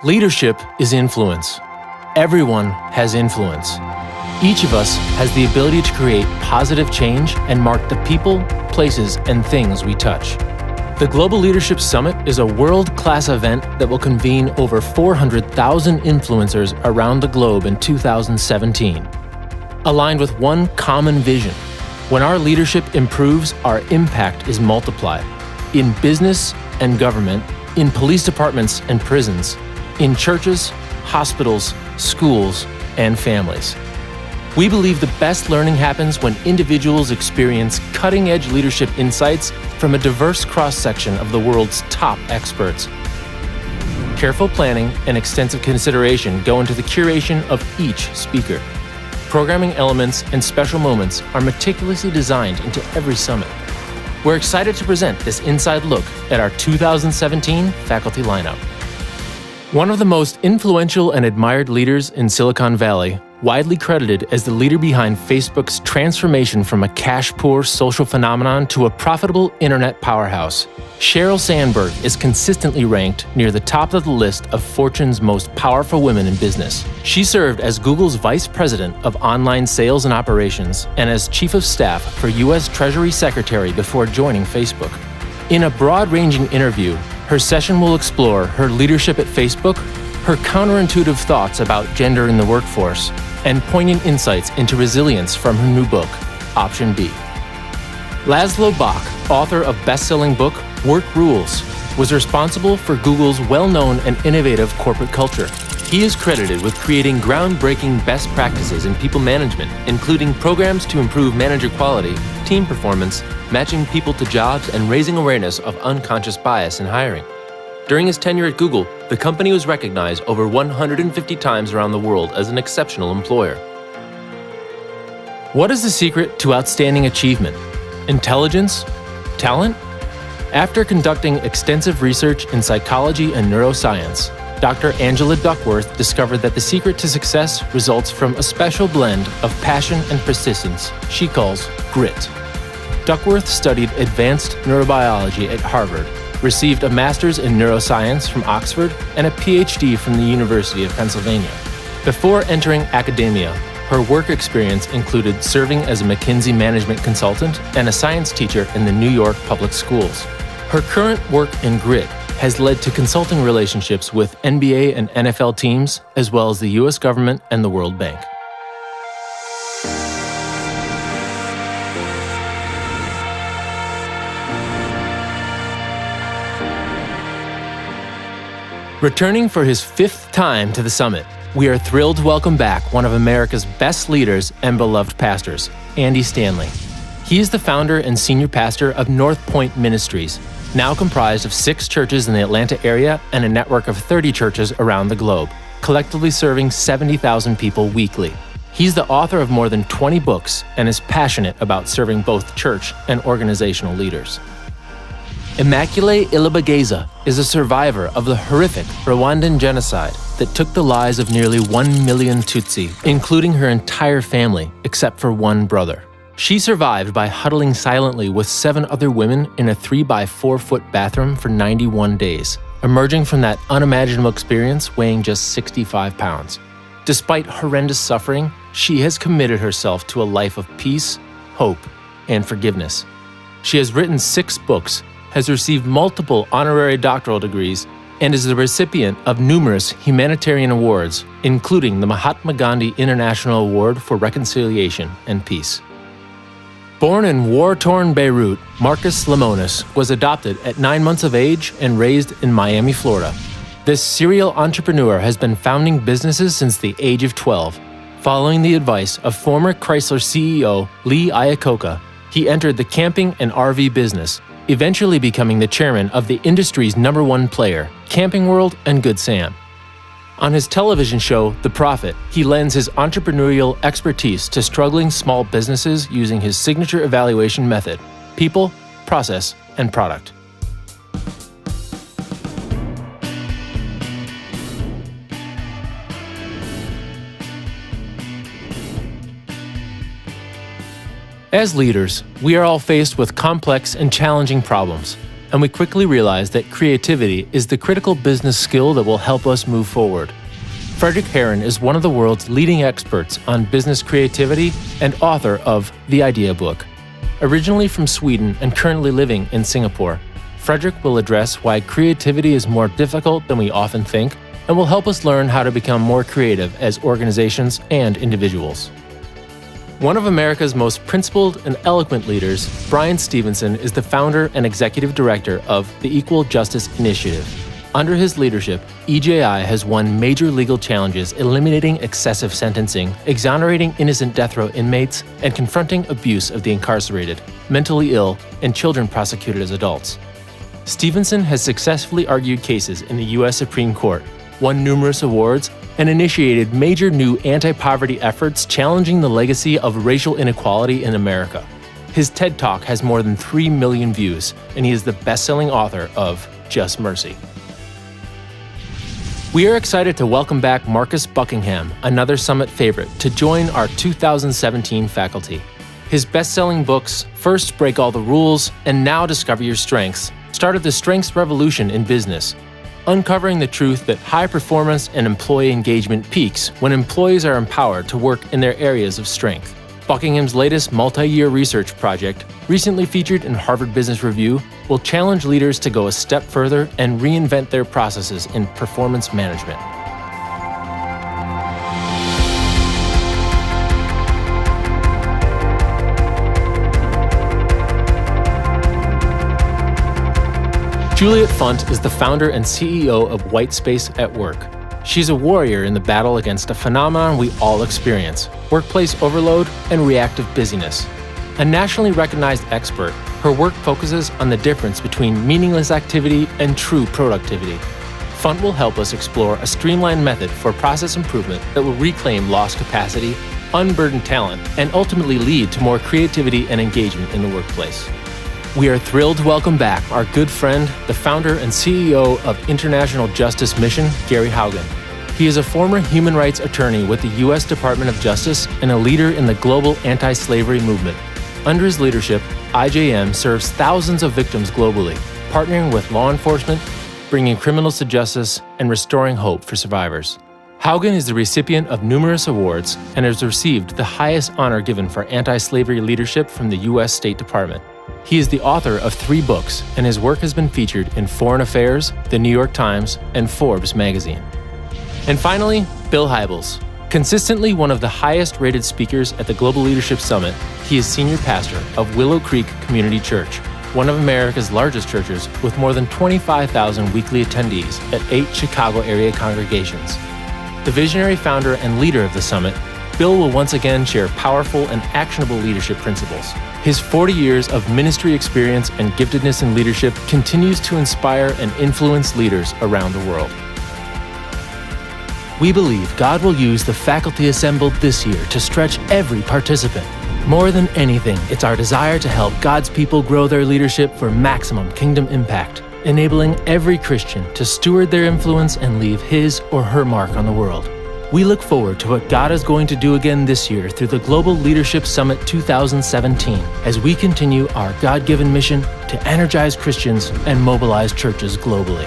Leadership is influence. Everyone has influence. Each of us has the ability to create positive change and mark the people, places, and things we touch. The Global Leadership Summit is a world-class event that will convene over 400,000 influencers around the globe in 2017. Aligned with one common vision: when our leadership improves, our impact is multiplied. In business and government, in police departments and prisons, in churches, hospitals, schools, and families. We believe the best learning happens when individuals experience cutting-edge leadership insights from a diverse cross-section of the world's top experts. Careful planning and extensive consideration go into the curation of each speaker. Programming elements and special moments are meticulously designed into every summit. We're excited to present this inside look at our 2017 faculty lineup. One of the most influential and admired leaders in Silicon Valley, widely credited as the leader behind Facebook's transformation from a cash-poor social phenomenon to a profitable internet powerhouse, Sheryl Sandberg is consistently ranked near the top of the list of Fortune's most powerful women in business. She served as Google's Vice President of Online Sales and Operations and as Chief of Staff for U.S. Treasury Secretary before joining Facebook. In a broad-ranging interview, her session will explore her leadership at Facebook, her counterintuitive thoughts about gender in the workforce, and poignant insights into resilience from her new book, Option B. Laszlo Bock, author of best-selling book Work Rules, was responsible for Google's well-known and innovative corporate culture. He is credited with creating groundbreaking best practices in people management, including programs to improve manager quality, team performance, matching people to jobs, and raising awareness of unconscious bias in hiring. During his tenure at Google, the company was recognized over 150 times around the world as an exceptional employer. What is the secret to outstanding achievement? Intelligence? Talent? After conducting extensive research in psychology and neuroscience, Dr. Angela Duckworth discovered that the secret to success results from a special blend of passion and persistence she calls grit. Duckworth studied advanced neurobiology at Harvard, received a master's in neuroscience from Oxford, and a PhD from the University of Pennsylvania. Before entering academia, her work experience included serving as a McKinsey management consultant and a science teacher in the New York public schools. Her current work in grit has led to consulting relationships with NBA and NFL teams, as well as the U.S. government and the World Bank. Returning for his 5th time to the summit, we are thrilled to welcome back one of America's best leaders and beloved pastors, Andy Stanley. He is the founder and senior pastor of North Point Ministries, now comprised of 6 churches in the Atlanta area and a network of 30 churches around the globe, collectively serving 70,000 people weekly. He's the author of more than 20 books and is passionate about serving both church and organizational leaders. Immaculée Ilibagiza is a survivor of the horrific Rwandan genocide that took the lives of nearly 1 million Tutsi, including her entire family except for one brother. She survived by huddling silently with 7 other women in a 3-by-4-foot bathroom for 91 days, emerging from that unimaginable experience weighing just 65 pounds. Despite horrendous suffering, she has committed herself to a life of peace, hope, and forgiveness. She has written 6 books, has received multiple honorary doctoral degrees, and is the recipient of numerous humanitarian awards, including the Mahatma Gandhi International Award for Reconciliation and Peace. Born in war-torn Beirut, Marcus Lemonis was adopted at 9 months of age and raised in Miami, Florida. This serial entrepreneur has been founding businesses since the age of 12. Following the advice of former Chrysler CEO Lee Iacocca, he entered the camping and RV business, eventually becoming the chairman of the industry's #1 player, Camping World and Good Sam. On his television show, The Prophet, he lends his entrepreneurial expertise to struggling small businesses using his signature evaluation method: people, process, and product. As leaders, we are all faced with complex and challenging problems. and we quickly realized that creativity is the critical business skill that will help us move forward. Frederick Herren is one of the world's leading experts on business creativity and author of The Idea Book. Originally from Sweden and currently living in Singapore, Frederick will address why creativity is more difficult than we often think and will help us learn how to become more creative as organizations and individuals. One of America's most principled and eloquent leaders, Bryan Stevenson, is the founder and executive director of the Equal Justice Initiative. Under his leadership, EJI has won major legal challenges eliminating excessive sentencing, exonerating innocent death row inmates, and confronting abuse of the incarcerated, mentally ill, and children prosecuted as adults. Stevenson has successfully argued cases in the U.S. Supreme Court, won numerous awards, and initiated major new anti-poverty efforts challenging the legacy of racial inequality in America. His TED Talk has more than 3 million views, and he is the best-selling author of Just Mercy. We are excited to welcome back Marcus Buckingham, another Summit favorite, to join our 2017 faculty. His best-selling books, First Break All the Rules and Now Discover Your Strengths, started the strengths revolution in business, uncovering the truth that high performance and employee engagement peaks when employees are empowered to work in their areas of strength. Buckingham's latest multi-year research project, recently featured in Harvard Business Review, will challenge leaders to go a step further and reinvent their processes in performance management. Juliet Funt is the founder and CEO of Whitespace at Work. She's a warrior in the battle against a phenomenon we all experience: workplace overload and reactive busyness. A nationally recognized expert, her work focuses on the difference between meaningless activity and true productivity. Funt will help us explore a streamlined method for process improvement that will reclaim lost capacity, unburden talent, and ultimately lead to more creativity and engagement in the workplace. We are thrilled to welcome back our good friend, the founder and CEO of International Justice Mission, Gary Haugen. He is a former human rights attorney with the U.S. Department of Justice and a leader in the global anti-slavery movement. Under his leadership, IJM serves thousands of victims globally, partnering with law enforcement, bringing criminals to justice, and restoring hope for survivors. Haugen is the recipient of numerous awards and has received the highest honor given for anti-slavery leadership from the U.S. State Department. He is the author of 3 books, and his work has been featured in Foreign Affairs, The New York Times, and Forbes magazine. And finally, Bill Hybels. Consistently one of the highest-rated speakers at the Global Leadership Summit, he is senior pastor of Willow Creek Community Church, one of America's largest churches with more than 25,000 weekly attendees at 8 Chicago area congregations. The visionary founder and leader of the summit, Bill will once again share powerful and actionable leadership principles. His 40 years of ministry experience and giftedness in leadership continues to inspire and influence leaders around the world. We believe God will use the faculty assembled this year to stretch every participant. More than anything, it's our desire to help God's people grow their leadership for maximum kingdom impact, enabling every Christian to steward their influence and leave his or her mark on the world. We look forward to what God is going to do again this year through the Global Leadership Summit 2017 as we continue our God-given mission to energize Christians and mobilize churches globally.